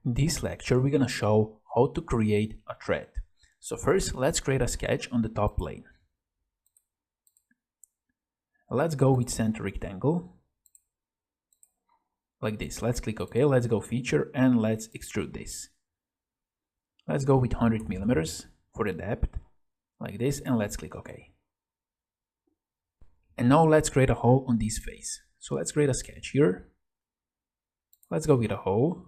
In this lecture, we're gonna show how to create a thread. So first, let's create a sketch on the top plane. Let's go with center rectangle, like this. Let's click OK, let's go feature, and let's extrude this. Let's go with 100 millimeters for the depth, like this, and let's click OK. And now let's create a hole on this face. So let's create a sketch here. Let's go with a hole.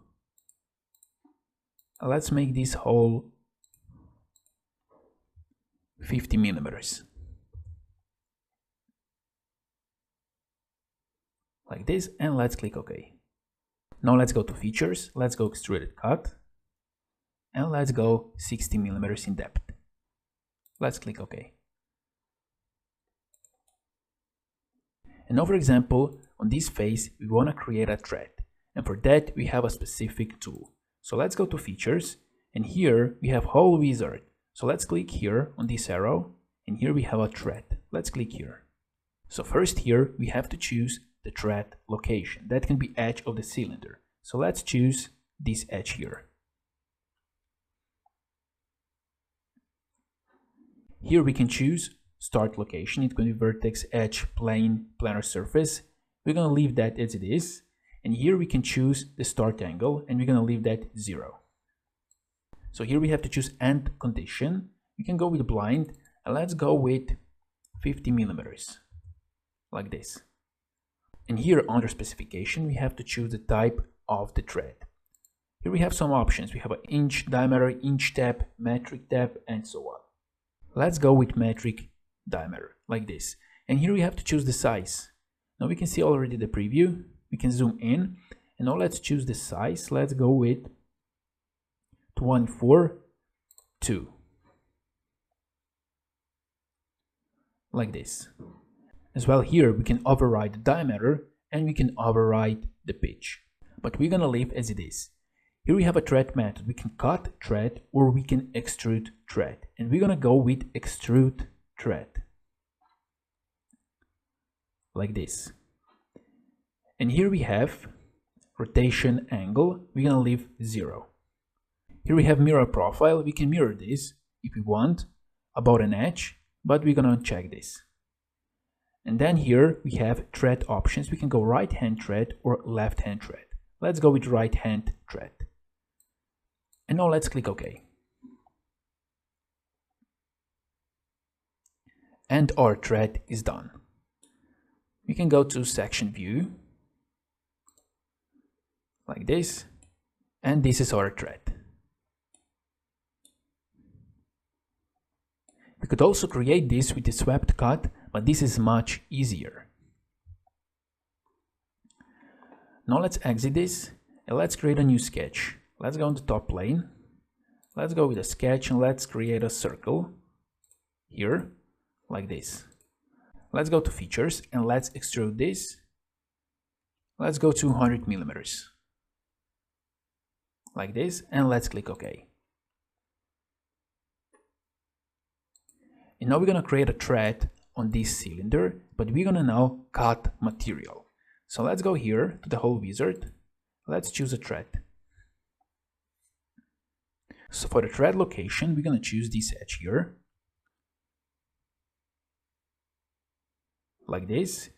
Let's make this hole 50 millimeters. Like this, and let's click OK. Now let's go to features, let's go Extruded Cut, and let's go 60 millimeters in depth. Let's click OK. And now, for example, on this face, we want to create a thread. And for that, we have a specific tool. So let's go to features, and here we have Hole Wizard. So let's click here on this arrow, and here we have a thread. Let's click here. So first here, we have to choose the thread location. That can be edge of the cylinder. So let's choose this edge here. Here we can choose start location. It can be vertex, edge, plane, planar surface. We're going to leave that as it is. And here we can choose the start angle, and we're going to leave that 0. So here we have to choose end condition. We can go with blind, and let's go with 50 millimeters, like this. And here under specification, we have to choose the type of the thread. Here we have some options. We have an inch diameter, inch tap, metric tap, and so on. Let's go with metric diameter, like this. And here we have to choose the size. Now we can see already the preview. We can zoom in, and now let's choose the size. Let's go with 214.2, like this. As well, here we can override the diameter and we can override the pitch, but we're gonna leave as it is. Here we have a thread method. We can cut thread or we can extrude thread, and we're gonna go with extrude thread, like this. And here we have rotation angle. We're gonna leave 0. Here we have mirror profile. We can mirror this if we want about an edge, but we're gonna check this. And then here we have thread options. We can go right hand thread or left hand thread. Let's go with right hand thread. And now let's click OK. And our thread is done. We can go to section view, like this, and this is our thread. We could also create this with a swept cut, but this is much easier. Now let's exit this and let's create a new sketch. Let's go on the top plane. Let's go with a sketch and let's create a circle here, like this. Let's go to features and let's extrude this. Let's go to 100 millimeters. Like this, and let's click OK. And now we're going to create a thread on this cylinder, but we're going to now cut material. So let's go here to the Hole Wizard. Let's choose a thread. So for the thread location, we're going to choose this edge here, like this.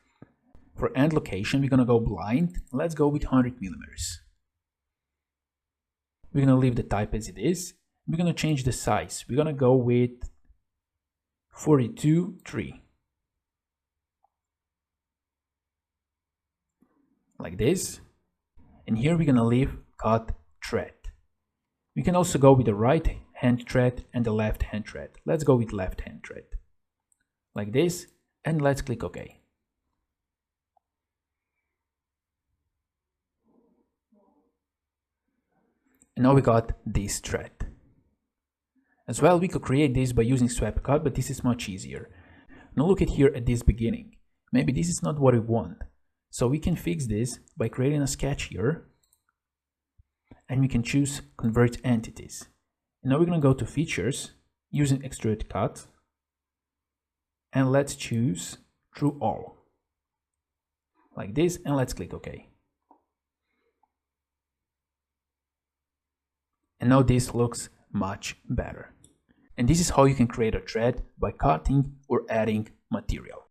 For end location, we're going to go blind. Let's go with 100 millimeters. We're going to leave the type as it is. We're going to change the size. We're going to go with 42.3, like this. And here we're going to leave cut thread. We can also go with the right hand thread and the left hand thread. Let's go with left hand thread, like this, and let's click OK. And now we got this thread. As well, we could create this by using swept cut, but this is much easier. Now look at here at this beginning. Maybe this is not what we want. So we can fix this by creating a sketch here. And we can choose convert entities. And now we're going to go to features using Extruded Cut. And let's choose through all, like this, and let's click OK. And now this looks much better. And this is how you can create a thread by cutting or adding material.